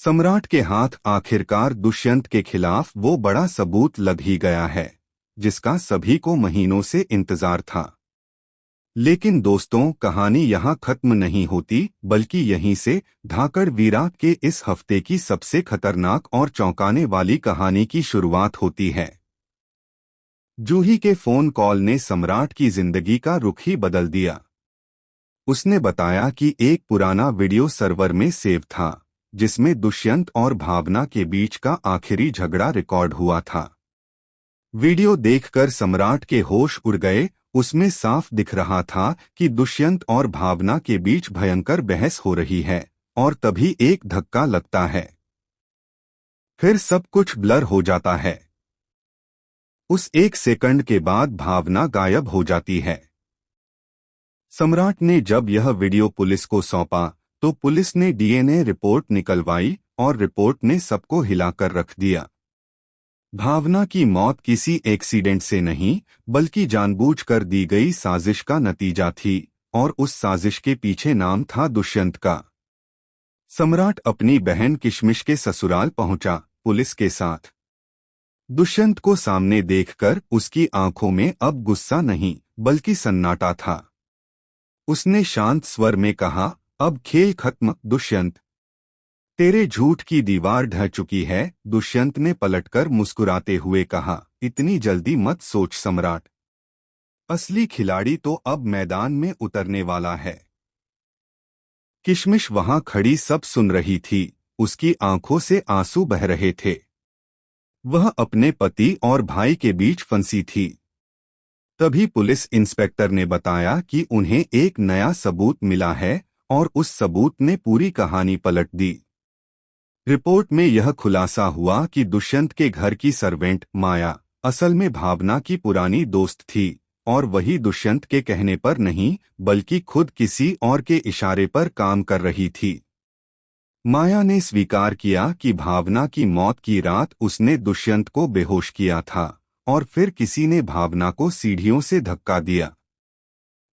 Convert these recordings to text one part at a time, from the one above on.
सम्राट के हाथ आखिरकार दुष्यंत के खिलाफ वो बड़ा सबूत लग ही गया है जिसका सभी को महीनों से इंतजार था। लेकिन दोस्तों, कहानी यहाँ खत्म नहीं होती, बल्कि यहीं से धाकड़ वीरा के इस हफ्ते की सबसे खतरनाक और चौंकाने वाली कहानी की शुरुआत होती है। जूही के फोन कॉल ने सम्राट की जिंदगी का रुख ही बदल दिया। उसने बताया कि एक पुराना वीडियो सर्वर में सेव था जिसमें दुष्यंत और भावना के बीच का आखिरी झगड़ा रिकॉर्ड हुआ था। वीडियो देखकर सम्राट के होश उड़ गए। उसमें साफ दिख रहा था कि दुष्यंत और भावना के बीच भयंकर बहस हो रही है, और तभी एक धक्का लगता है। फिर सब कुछ ब्लर हो जाता है। उस एक सेकंड के बाद भावना गायब हो जाती है। सम्राट ने जब यह वीडियो पुलिस को सौंपा तो पुलिस ने डीएनए रिपोर्ट निकलवाई और रिपोर्ट ने सबको हिलाकर रख दिया। भावना की मौत किसी एक्सीडेंट से नहीं, बल्कि जानबूझकर दी गई साजिश का नतीजा थी, और उस साजिश के पीछे नाम था दुष्यंत का। सम्राट अपनी बहन किशमिश के ससुराल पहुंचा, पुलिस के साथ। दुष्यंत को सामने देखकर उसकी आंखों में अब गुस्सा नहीं, बल्कि सन्नाटा था। उसने शांत स्वर में कहा, अब खेल खत्म दुष्यंत, तेरे झूठ की दीवार ढह चुकी है। दुष्यंत ने पलटकर मुस्कुराते हुए कहा, इतनी जल्दी मत सोच सम्राट, असली खिलाड़ी तो अब मैदान में उतरने वाला है। किशमिश वहां खड़ी सब सुन रही थी, उसकी आंखों से आंसू बह रहे थे। वह अपने पति और भाई के बीच फंसी थी। तभी पुलिस इंस्पेक्टर ने बताया कि उन्हें एक नया सबूत मिला है, और उस सबूत ने पूरी कहानी पलट दी। रिपोर्ट में यह खुलासा हुआ कि दुष्यंत के घर की सर्वेंट माया असल में भावना की पुरानी दोस्त थी, और वही दुष्यंत के कहने पर नहीं, बल्कि खुद किसी और के इशारे पर काम कर रही थी। माया ने स्वीकार किया कि भावना की मौत की रात उसने दुष्यंत को बेहोश किया था, और फिर किसी ने भावना को सीढ़ियों से धक्का दिया।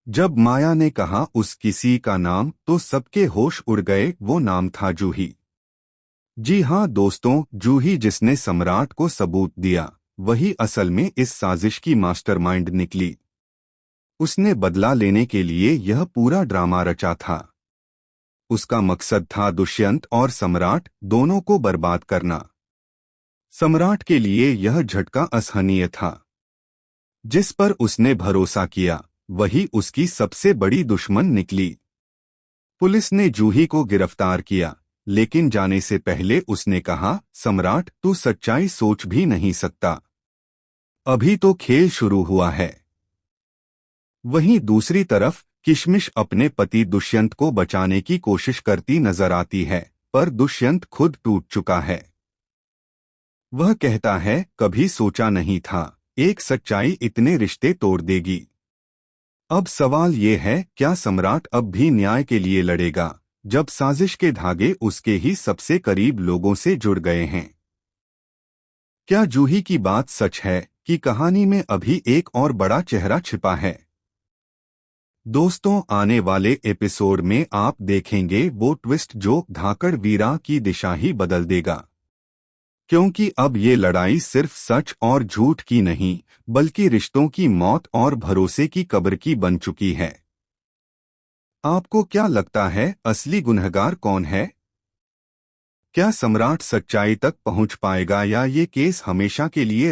जब माया ने कहा उस किसी का नाम, तो सबके होश उड़ गए। वो नाम था जूही। जी हाँ दोस्तों, जूही जिसने सम्राट को सबूत दिया, वही असल में इस साजिश की मास्टरमाइंड निकली। उसने बदला लेने के लिए यह पूरा ड्रामा रचा था। उसका मकसद था दुष्यंत और सम्राट दोनों को बर्बाद करना। सम्राट के लिए यह झटका असहनीय था। जिस पर उसने भरोसा किया, वही उसकी सबसे बड़ी दुश्मन निकली। पुलिस ने जूही को गिरफ्तार किया, लेकिन जाने से पहले उसने कहा, सम्राट तू सच्चाई सोच भी नहीं सकता, अभी तो खेल शुरू हुआ है। वहीं दूसरी तरफ किशमिश अपने पति दुष्यंत को बचाने की कोशिश करती नजर आती है, पर दुष्यंत खुद टूट चुका है। वह कहता है, कभी सोचा नहीं था एक सच्चाई इतने रिश्ते तोड़ देगी। अब सवाल ये है, क्या सम्राट अब भी न्याय के लिए लड़ेगा, जब साजिश के धागे उसके ही सबसे करीब लोगों से जुड़ गए हैं? क्या जूही की बात सच है कि कहानी में अभी एक और बड़ा चेहरा छिपा है? दोस्तों, आने वाले एपिसोड में आप देखेंगे वो ट्विस्ट जो धाकड़ वीरा की दिशा ही बदल देगा। क्योंकि अब ये लड़ाई सिर्फ सच और झूठ की नहीं, बल्कि रिश्तों की मौत और भरोसे की कब्र की बन चुकी है। आपको क्या लगता है, असली गुनहगार कौन है? क्या सम्राट सच्चाई तक पहुंच पाएगा, या ये केस हमेशा के लिए